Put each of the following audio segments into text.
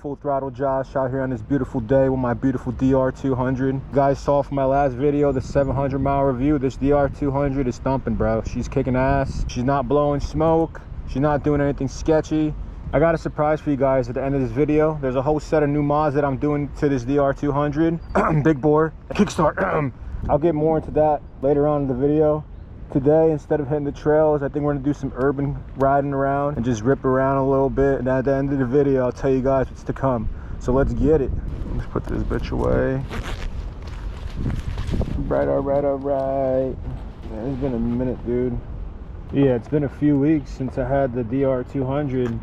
full throttle Josh out here on this beautiful day with my beautiful DR200. You guys saw from my last video the 700-mile review. This DR200 is thumping, bro. She's kicking ass. She's not blowing smoke. She's not doing anything sketchy. I got a surprise for you guys at the end of this video. There's a whole set of new mods that I'm doing to this DR200. Big bore, Kickstart. I'll get more into that later on in the video. Today, instead of hitting the trails, I think we're gonna do some urban riding around and just rip around a little bit. And at the end of the video, I'll tell you guys what's to come. So let's get it. Let's put this bitch away. All right. Man, it's been a minute, dude. Yeah, it's been a few weeks since I had the DR200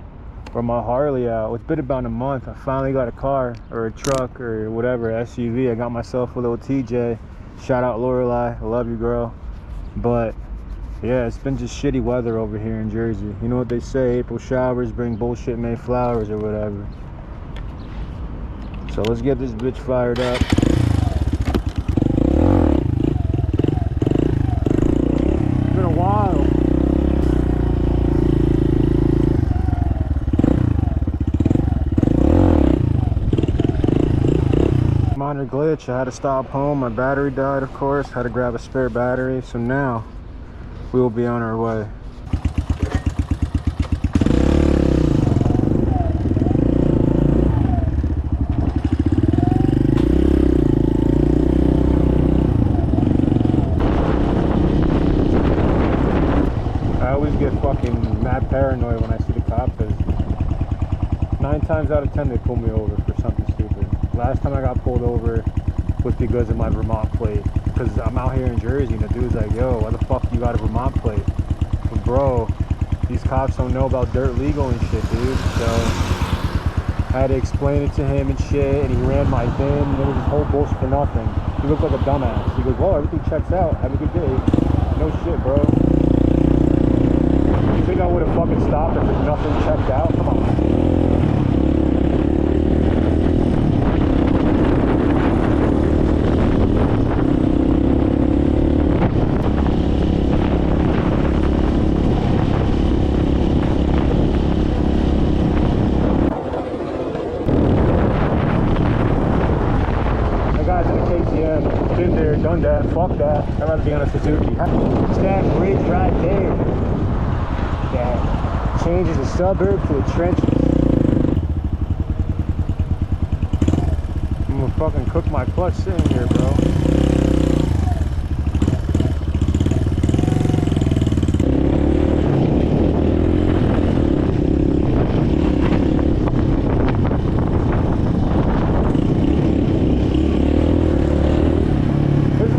or my Harley out. It's been about a month. I finally got a car or a truck or whatever, SUV. I got myself a little TJ. Shout out Lorelai, I love you, girl. But yeah, it's been just shitty weather over here in Jersey. You know what they say, April showers bring bullshit made flowers or whatever. So let's get this bitch fired up. It's been a while. Minor glitch, I had to stop home. My battery died, of course. Had to grab a spare battery. So now we will be on our way. I always get fucking mad paranoid when I see the cops, because 9 times out of 10 they pull me over for something stupid. Last time I got pulled over was because of my Vermont plate. Because I'm out here in Jersey and the dude's like, yo, why the fuck you got a Vermont plate? But bro, these cops don't know about dirt legal and shit, dude. So I had to explain it to him and shit, and he ran my VIN, and it was this whole bullshit for nothing. He looked like a dumbass. He goes, well, everything checks out. Have a good day. No shit, bro. You think I would have fucking stopped if there's nothing checked out? Come on, man. Been there, done that, fuck that. I'd rather be on a Suzuki. It's that bridge right there that changes a suburb to a trench. I'm gonna fucking cook my clutch sitting here, bro.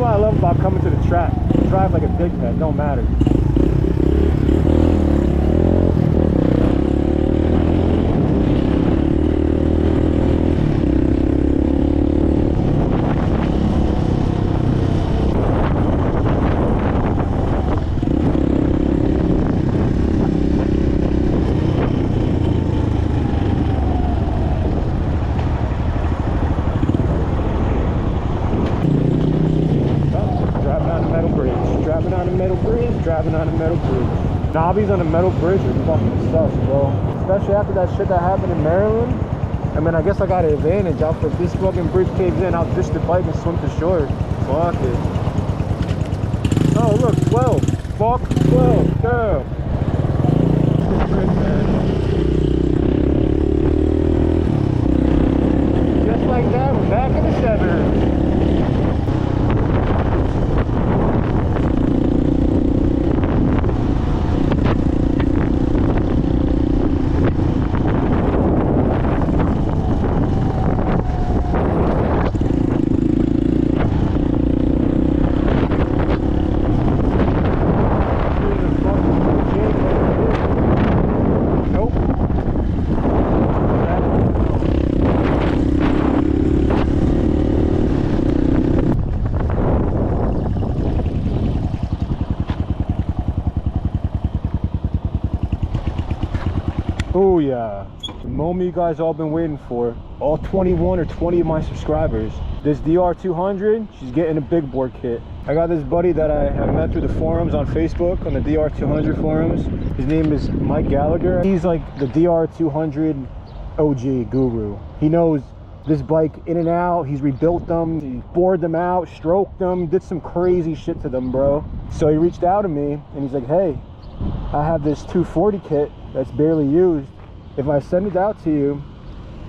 I love about coming to the track. Drive like a dickhead, don't matter. Driving on a metal bridge. Knobbies on a metal bridge are fucking sus, bro. Especially after that shit that happened in Maryland. I mean, I guess I got an advantage. If this fucking bridge caves in, I'll ditch the bike and swim to shore. Fuck it. Oh, look, 12. Fuck 12. Damn. Just like that, we're back in the 7. Oh yeah, the moment you guys all been waiting for. All 21 or 20 of my subscribers. This DR200, she's getting a big bore kit. I got this buddy that I have met through the forums on Facebook, on the DR200 forums. His name is Mike Gallagher. He's like the DR200 OG guru. He knows this bike in and out. He's rebuilt them, he bored them out, stroked them, did some crazy shit to them, bro. So he reached out to me and he's like, hey, I have this 240 kit that's barely used. If I send it out to you,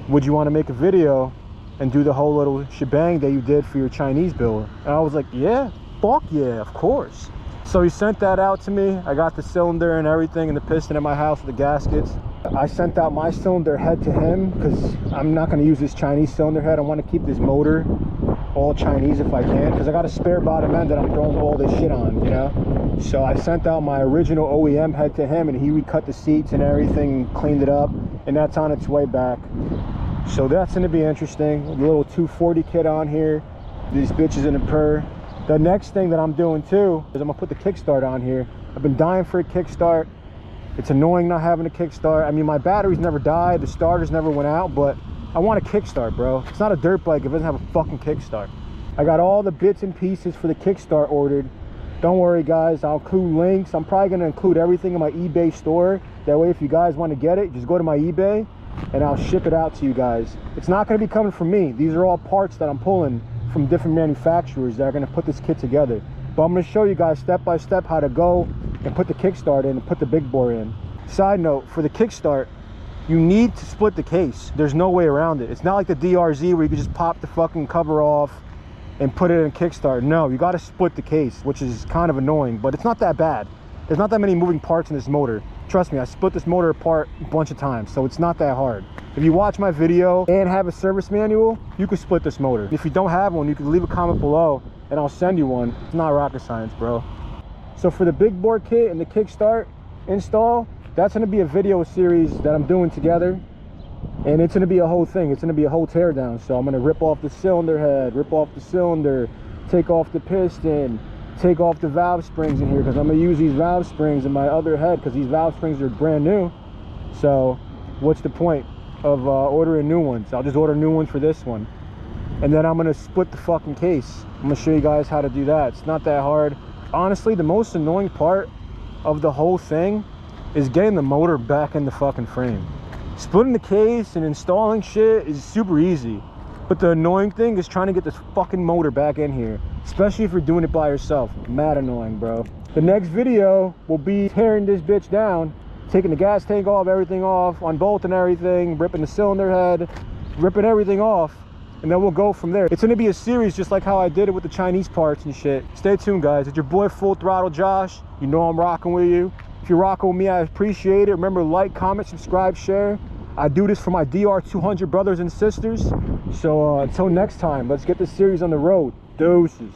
would you want to make a video and do the whole little shebang that you did for your Chinese build? And I was like, yeah, fuck yeah, of course. So he sent that out to me. I got the cylinder and everything and the piston at my house with the gaskets. I sent out my cylinder head to him because I'm not going to use this Chinese cylinder head. I want to keep this motor all Chinese if I can, because I got a spare bottom end that I'm throwing all this shit on, you know? So I sent out my original OEM head to him, and he recut the seats and everything, cleaned it up, and that's on its way back. So that's going to be interesting. A little 240 kit on here. These bitches in a purr. The next thing that I'm doing too is I'm gonna put the Kickstart on here. I've been dying for a Kickstart. It's annoying not having a Kickstart. I mean, my batteries never died, the starters never went out, but I want a Kickstart, bro. It's not a dirt bike if it doesn't have a fucking Kickstart. I got all the bits and pieces for the Kickstart ordered. Don't worry, guys, I'll include links. I'm probably gonna include everything in my eBay store. That way, if you guys want to get it, just go to my eBay and I'll ship it out to you guys. It's not gonna be coming from me. These are all parts that I'm pulling from different manufacturers that are going to put this kit together. But I'm going to show you guys step by step how to go and put the Kickstart in and put the big bore in. Side note, for the Kickstart, you need to split the case. There's no way around it. It's not like the DRZ where you can just pop the fucking cover off and put it in Kickstart. No, you got to split the case, which is kind of annoying, but it's not that bad. There's not that many moving parts in this motor. Trust me, I split this motor apart a bunch of times, so it's not that hard. If you watch my video and have a service manual, you can split this motor. If you don't have one, you can leave a comment below and I'll send you one. It's not rocket science, bro. So for the big bore kit and the Kickstart install, that's going to be a video series that I'm doing together, and it's going to be a whole thing. It's going to be a whole teardown. So I'm going to rip off the cylinder head, rip off the cylinder, take off the piston, take off the valve springs in here, because I'm going to use these valve springs in my other head because these valve springs are brand new. So what's the point of ordering new ones? I'll just order new ones for this one, and then I'm going to split the fucking case. I'm going to show you guys how to do that. It's not that hard. Honestly, the most annoying part of the whole thing is getting the motor back in the fucking frame. Splitting the case and installing shit is super easy, but the annoying thing is trying to get this fucking motor back in here, especially if you're doing it by yourself. Mad annoying, bro. The next video will be tearing this bitch down, taking the gas tank off, everything off, unbolting everything, ripping the cylinder head, ripping everything off, and then we'll go from there. It's going to be a series just like how I did it with the Chinese parts and shit. Stay tuned, guys. It's your boy Full Throttle Josh. You know I'm rocking with you. If you're rocking with me, I appreciate it. Remember, like, comment, subscribe, share. I do this for my DR200 brothers and sisters. So until next time, let's get this series on the road. Deuces.